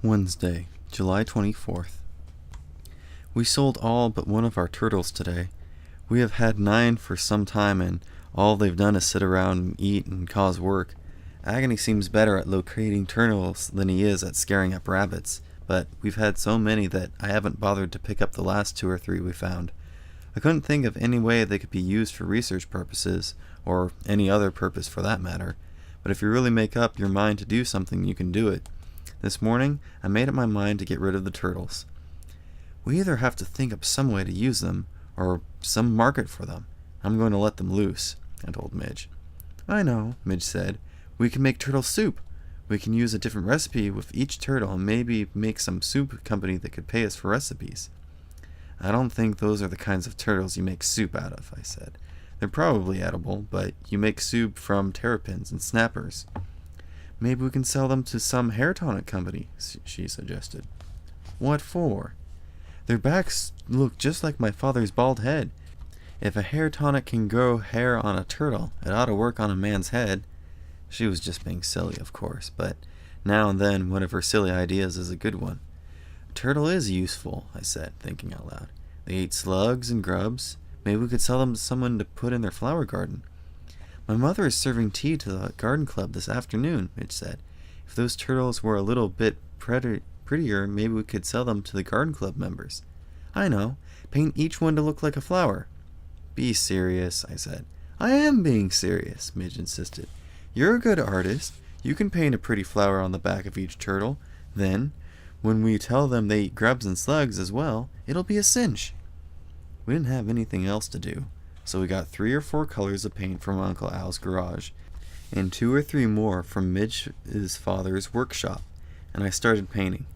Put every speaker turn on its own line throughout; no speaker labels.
Wednesday, July 24th. We sold all but one of our turtles today. We have had 9 for some time, and all they've done is sit around and eat and cause work. Agony seems better at locating turtles than he is at scaring up rabbits, but we've had so many that I haven't bothered to pick up the last 2 or 3 we found. I couldn't think of any way they could be used for research purposes, or any other purpose for that matter, but if you really make up your mind to do something, you can do it. This morning, I made up my mind to get rid of the turtles. We either have to think up some way to use them, or some market for them. I'm going to let them loose, I told Midge. I know, Midge said. We can make turtle soup. We can use a different recipe with each turtle and maybe make some soup company that could pay us for recipes. I don't think those are the kinds of turtles you make soup out of, I said. They're probably edible, but you make soup from terrapins and snappers. Maybe we can sell them to some hair tonic company, she suggested. What for? Their backs look just like my father's bald head. If a hair tonic can grow hair on a turtle, it ought to work on a man's head. She was just being silly, of course, but now and then one of her silly ideas is a good one. A turtle is useful, I said, thinking out loud. They eat slugs and grubs. Maybe we could sell them to someone to put in their flower garden. My mother is serving tea to the garden club this afternoon, Midge said. If those turtles were a little bit prettier, maybe we could sell them to the garden club members. I know. Paint each one to look like a flower. Be serious, I said. I am being serious, Midge insisted. You're a good artist. You can paint a pretty flower on the back of each turtle. Then, when we tell them they eat grubs and slugs as well, it'll be a cinch. We didn't have anything else to do, so we got 3 or 4 colors of paint from Uncle Al's garage, and 2 or 3 more from Midge's father's workshop, and I started painting.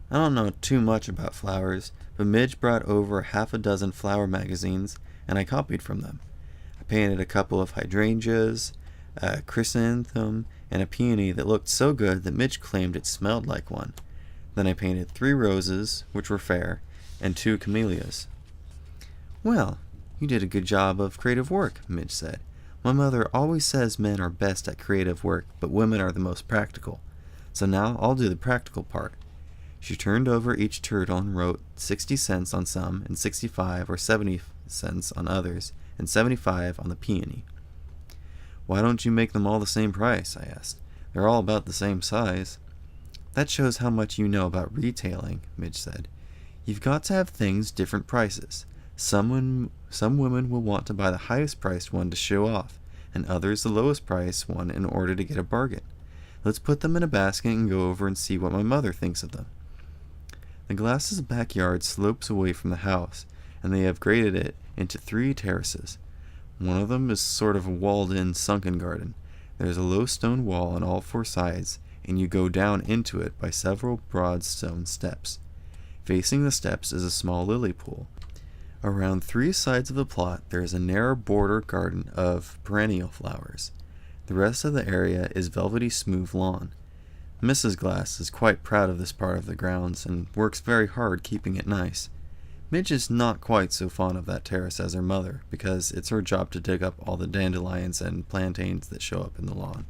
I don't know too much about flowers, but Midge brought over 6 flower magazines, and I copied from them. I painted a couple of hydrangeas, a chrysanthemum, and a peony that looked so good that Midge claimed it smelled like one. Then I painted 3 roses, which were fair, and 2 camellias. Well, you did a good job of creative work, Midge said. My mother always says men are best at creative work, but women are the most practical. So now I'll do the practical part. She turned over each turtle and wrote 60 cents on some, and 65 or 70 cents on others, and 75 on the peony. Why don't you make them all the same price? I asked. They're all about the same size. That shows how much you know about retailing, Midge said. You've got to have things different prices. Some women will want to buy the highest priced one to show off, and others the lowest priced one in order to get a bargain. Let's put them in a basket and go over and see what my mother thinks of them. The Glass's backyard slopes away from the house, and they have graded it into 3 terraces. One of them is sort of a walled-in sunken garden. There is a low stone wall on all 4 sides, and you go down into it by several broad stone steps. Facing the steps is a small lily pool. Around 3 sides of the plot there is a narrow border garden of perennial flowers. The rest of the area is velvety smooth lawn. Mrs. Glass is quite proud of this part of the grounds and works very hard keeping it nice. Midge is not quite so fond of that terrace as her mother, because it's her job to dig up all the dandelions and plantains that show up in the lawn.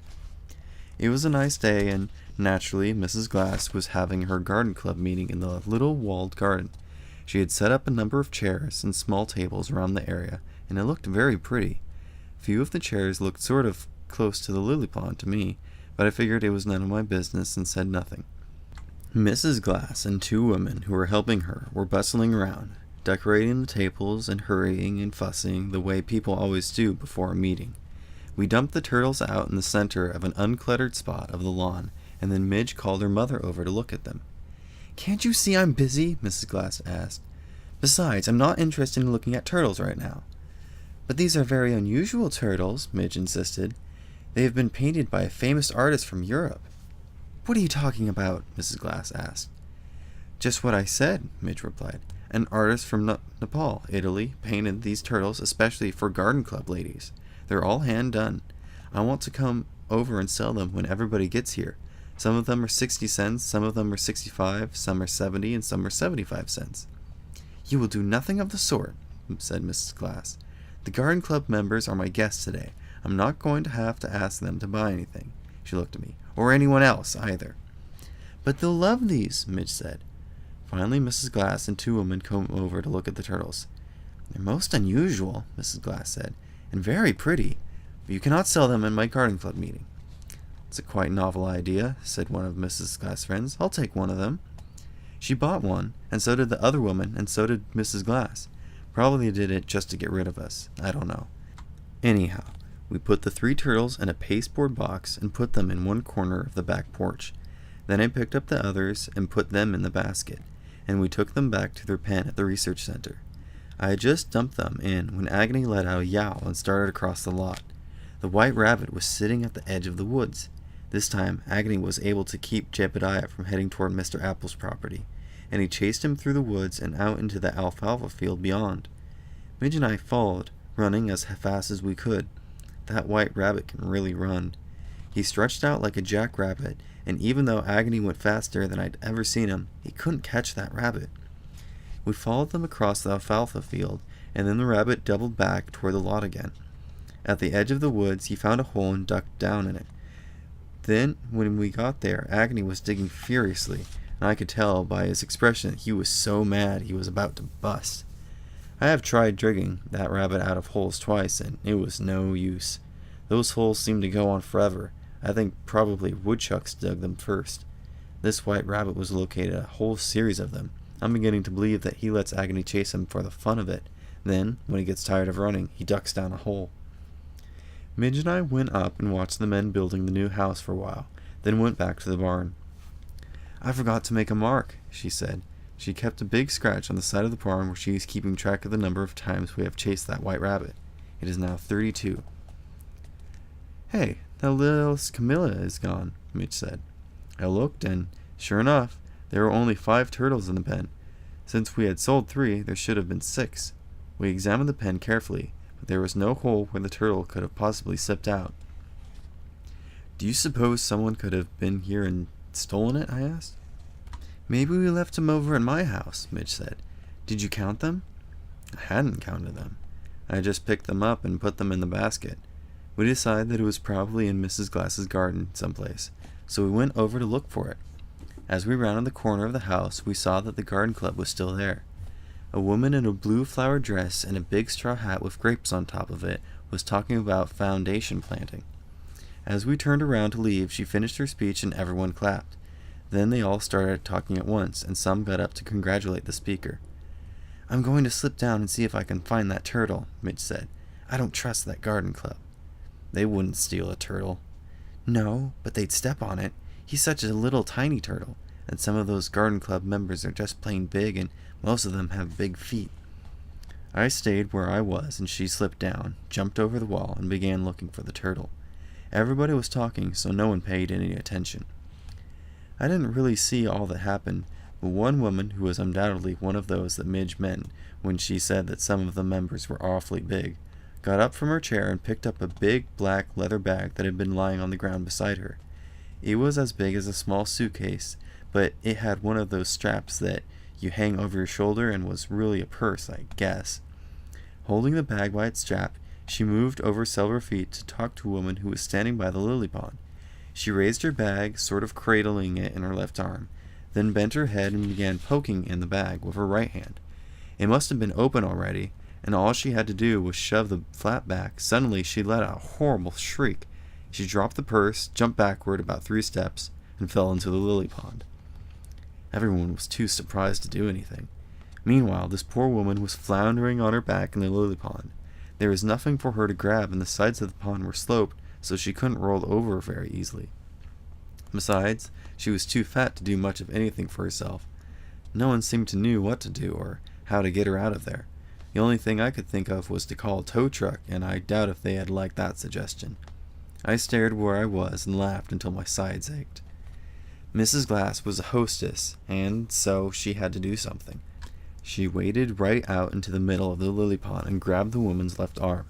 It was a nice day, and naturally Mrs. Glass was having her garden club meeting in the little walled garden. She had set up a number of chairs and small tables around the area, and it looked very pretty. Few of the chairs looked sort of close to the lily pond to me, but I figured it was none of my business and said nothing. Mrs. Glass and 2 women who were helping her were bustling around, decorating the tables and hurrying and fussing the way people always do before a meeting. We dumped the turtles out in the center of an uncluttered spot of the lawn, and then Midge called her mother over to look at them. Can't you see I'm busy? Mrs. Glass asked. Besides, I'm not interested in looking at turtles right now. But these are very unusual turtles, Midge insisted. They have been painted by a famous artist from Europe. What are you talking about? Mrs. Glass asked. Just what I said, Midge replied. An artist from Nepal, Italy, painted these turtles especially for garden club ladies. They're all hand done. I want to come over and sell them when everybody gets here. Some of them are 60 cents, some of them are 65, some are 70, and some are 75 cents. You will do nothing of the sort, said Mrs. Glass. The garden club members are my guests today. I'm not going to have to ask them to buy anything. She looked at me. Or anyone else, either. "But they'll love these," Midge said. Finally, Mrs. Glass and two women came over to look at the turtles. "They're most unusual," Mrs. Glass said, "and very pretty, but you cannot sell them at my garden club meeting." "It's a quite novel idea," said one of Mrs. Glass' friends. "I'll take one of them." She bought one, and so did the other woman, and so did Mrs. Glass. Probably did it just to get rid of us. I don't know. Anyhow, we put the 3 turtles in a pasteboard box and put them in one corner of the back porch. Then I picked up the others and put them in the basket, and we took them back to their pen at the research center. I had just dumped them in when Agony let out a yowl and started across the lot. The white rabbit was sitting at the edge of the woods. This time, Agony was able to keep Jebediah from heading toward Mr. Apple's property, and he chased him through the woods and out into the alfalfa field beyond. Midge and I followed, running as fast as we could. That white rabbit can really run. He stretched out like a jackrabbit, and even though Agony went faster than I'd ever seen him, he couldn't catch that rabbit. We followed them across the alfalfa field, and then the rabbit doubled back toward the lot again. At the edge of the woods, he found a hole and ducked down in it. Then, when we got there, Agony was digging furiously, and I could tell by his expression that he was so mad he was about to bust. I have tried digging that rabbit out of holes twice, and it was no use. Those holes seemed to go on forever. I think probably woodchucks dug them first. This white rabbit was located a whole series of them. I'm beginning to believe that he lets Agony chase him for the fun of it. Then, when he gets tired of running, he ducks down a hole. Midge and I went up and watched the men building the new house for a while, then went back to the barn. "I forgot to make a mark," she said. She kept a big scratch on the side of the barn where she is keeping track of the number of times we have chased that white rabbit. It is now 32. "Hey, that little Camilla is gone," Midge said. I looked, and sure enough, there were only 5 turtles in the pen. Since we had sold 3, there should have been 6. We examined the pen carefully, but there was no hole where the turtle could have possibly slipped out. "Do you suppose someone could have been here and stolen it?" I asked. "Maybe we left them over at my house," Midge said. "Did you count them?" I hadn't counted them. I just picked them up and put them in the basket. We decided that it was probably in Mrs. Glass's garden someplace, so we went over to look for it. As we rounded the corner of the house, we saw that the garden club was still there. A woman in a blue flowered dress and a big straw hat with grapes on top of it was talking about foundation planting. As we turned around to leave, she finished her speech and everyone clapped. Then they all started talking at once, and some got up to congratulate the speaker. "I'm going to slip down and see if I can find that turtle," Midge said. "I don't trust that garden club." "They wouldn't steal a turtle." "No, but they'd step on it. He's such a little tiny turtle, and some of those garden club members are just plain big, and most of them have big feet." I stayed where I was, and she slipped down, jumped over the wall, and began looking for the turtle. Everybody was talking, so no one paid any attention. I didn't really see all that happened, but one woman, who was undoubtedly one of those that Midge meant when she said that some of the members were awfully big, got up from her chair and picked up a big black leather bag that had been lying on the ground beside her. It was as big as a small suitcase, but it had one of those straps that you hang over your shoulder and was really a purse, I guess. Holding the bag by its strap, she moved over several feet to talk to a woman who was standing by the lily pond. She raised her bag, sort of cradling it in her left arm, then bent her head and began poking in the bag with her right hand. It must have been open already, and all she had to do was shove the flap back. Suddenly she let out a horrible shriek. She dropped the purse, jumped backward about 3 steps, and fell into the lily pond. Everyone was too surprised to do anything. Meanwhile, this poor woman was floundering on her back in the lily pond. There was nothing for her to grab, and the sides of the pond were sloped, so she couldn't roll over very easily. Besides, she was too fat to do much of anything for herself. No one seemed to know what to do or how to get her out of there. The only thing I could think of was to call a tow truck, and I doubt if they had liked that suggestion. I stared where I was and laughed until my sides ached. Mrs. Glass was a hostess, and so she had to do something. She waded right out into the middle of the lily pond and grabbed the woman's left arm.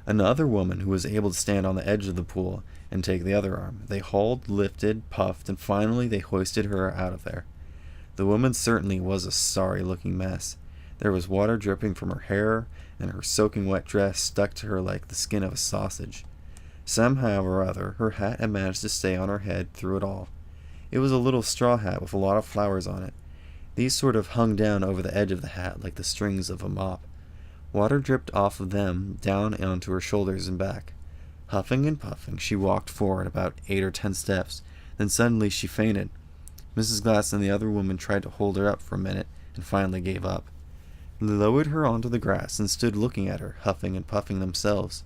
Another woman who was able to stand on the edge of the pool and take the other arm. They hauled, lifted, puffed, and finally they hoisted her out of there. The woman certainly was a sorry-looking mess. There was water dripping from her hair, and her soaking wet dress stuck to her like the skin of a sausage. Somehow or other, her hat had managed to stay on her head through it all. It was a little straw hat with a lot of flowers on it. These sort of hung down over the edge of the hat like the strings of a mop. Water dripped off of them down onto her shoulders and back. Huffing and puffing, she walked forward about 8 or 10 steps. Then suddenly she fainted. Mrs. Glass and the other woman tried to hold her up for a minute and finally gave up. They lowered her onto the grass and stood looking at her, huffing and puffing themselves.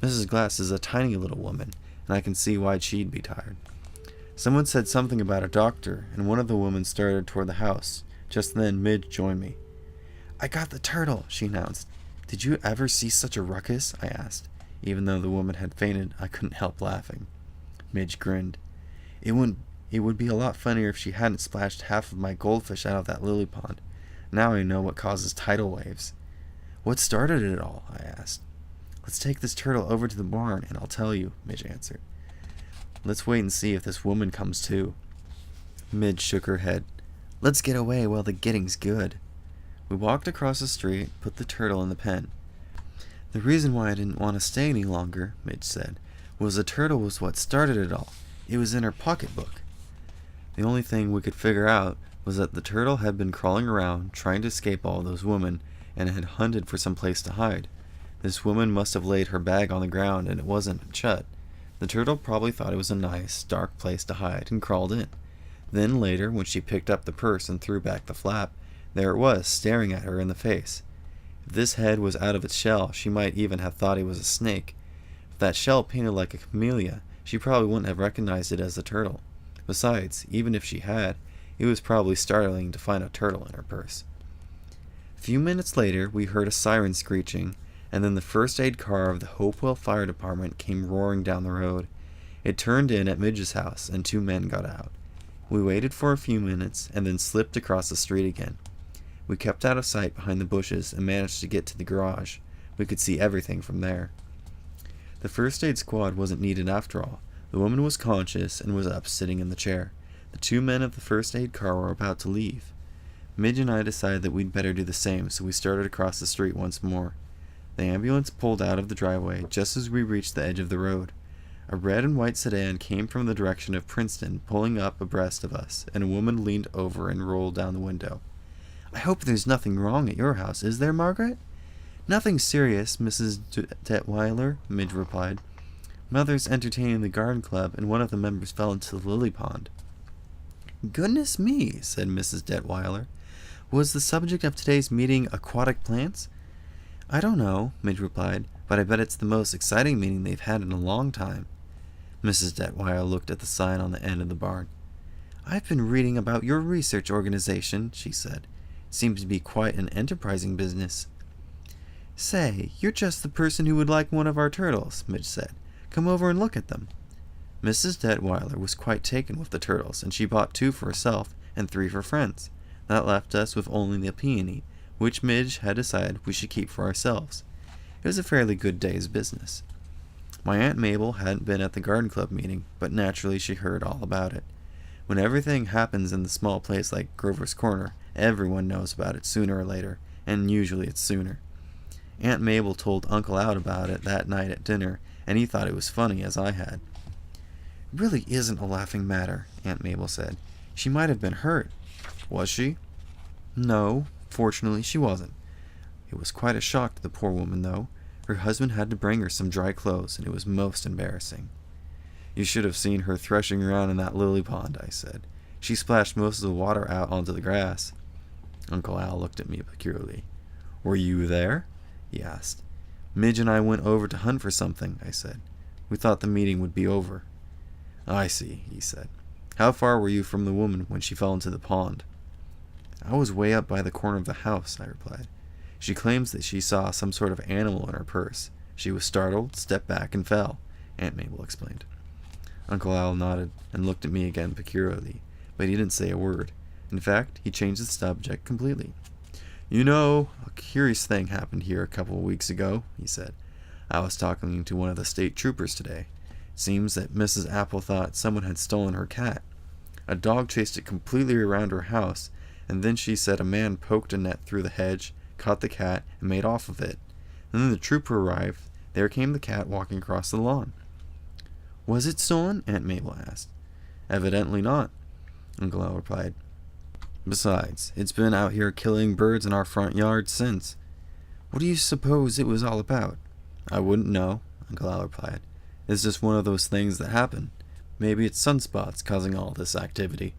Mrs. Glass is a tiny little woman, and I can see why she'd be tired. Someone said something about a doctor, and one of the women started toward the house. Just then, Midge joined me. "I got the turtle," she announced. "Did you ever see such a ruckus?" I asked. Even though the woman had fainted, I couldn't help laughing. Midge grinned. It would be a lot funnier if she hadn't splashed half of my goldfish out of that lily pond. Now I know what causes tidal waves. "What started it all?" I asked. "Let's take this turtle over to the barn, and I'll tell you," Midge answered. "Let's wait and see if this woman comes too." Midge shook her head. "Let's get away while the getting's good." We walked across the street, put the turtle in the pen. "The reason why I didn't want to stay any longer," Midge said, "was the turtle was what started it all. It was in her pocketbook." The only thing we could figure out was that the turtle had been crawling around, trying to escape all those women, and had hunted for some place to hide. This woman must have laid her bag on the ground, and it wasn't shut. The turtle probably thought it was a nice, dark place to hide, and crawled in. Then later, when she picked up the purse and threw back the flap, there it was, staring at her in the face. If this head was out of its shell, she might even have thought it was a snake. If that shell painted like a camellia, she probably wouldn't have recognized it as a turtle. Besides, even if she had, it was probably startling to find a turtle in her purse. A few minutes later, we heard a siren screeching, and then the first aid car of the Hopewell Fire Department came roaring down the road. It turned in at Midge's house, and 2 men got out. We waited for a few minutes, and then slipped across the street again. We kept out of sight behind the bushes and managed to get to the garage. We could see everything from there. The first aid squad wasn't needed after all. The woman was conscious and was up sitting in the chair. The 2 men of the first aid car were about to leave. Midge and I decided that we'd better do the same, so we started across the street once more. The ambulance pulled out of the driveway just as we reached the edge of the road. A red and white sedan came from the direction of Princeton, pulling up abreast of us, and a woman leaned over and rolled down the window. "I hope there's nothing wrong at your house, is there, Margaret?" "Nothing serious, Mrs. Detweiler," Midge replied. "Mother's entertaining the garden club, and one of the members fell into the lily pond." "Goodness me," said Mrs. Detweiler. "Was the subject of today's meeting aquatic plants?" "I don't know," Midge replied, "but I bet it's the most exciting meeting they've had in a long time." Mrs. Detweiler looked at the sign on the end of the barn. "I've been reading about your research organization," she said. "It seems to be quite an enterprising business." "Say, you're just the person who would like one of our turtles," Midge said. "Come over and look at them." Mrs. Detweiler was quite taken with the turtles, and she bought 2 for herself and 3 for friends. That left us with only the peony, which Midge had decided we should keep for ourselves. It was a fairly good day's business. My Aunt Mabel hadn't been at the garden club meeting, but naturally she heard all about it. When everything happens in the small place like Grover's Corner, everyone knows about it sooner or later, and usually it's sooner. Aunt Mabel told Uncle Al about it that night at dinner, and he thought it was funny as I had. "It really isn't a laughing matter," Aunt Mabel said. "She might have been hurt." "Was she?" "No, fortunately she wasn't. It was quite a shock to the poor woman, though. Her husband had to bring her some dry clothes, and it was most embarrassing." "You should have seen her threshing around in that lily pond," I said. "She splashed most of the water out onto the grass." Uncle Al looked at me peculiarly. "Were you there?" he asked. "Midge and I went over to hunt for something," I said. "We thought the meeting would be over." "I see," he said. "How far were you from the woman when she fell into the pond?" "I was way up by the corner of the house," I replied. "She claims that she saw some sort of animal in her purse. She was startled, stepped back, and fell," Aunt Mabel explained. Uncle Al nodded and looked at me again peculiarly, but he didn't say a word. In fact, he changed the subject completely. "You know, a curious thing happened here a couple of weeks ago," he said. "I was talking to one of the state troopers today. It seems that Mrs. Apple thought someone had stolen her cat. A dog chased it completely around her house, and then she said a man poked a net through the hedge, caught the cat, and made off with it. And then the trooper arrived. There came the cat walking across the lawn." "Was it stolen?" Aunt Mabel asked. "Evidently not. Uncle Al replied. Besides, it's been out here killing birds in our front yard since. What do you suppose it was all about? I wouldn't know, Uncle Al replied. It's just one of those things that happen. Maybe it's sunspots causing all this activity.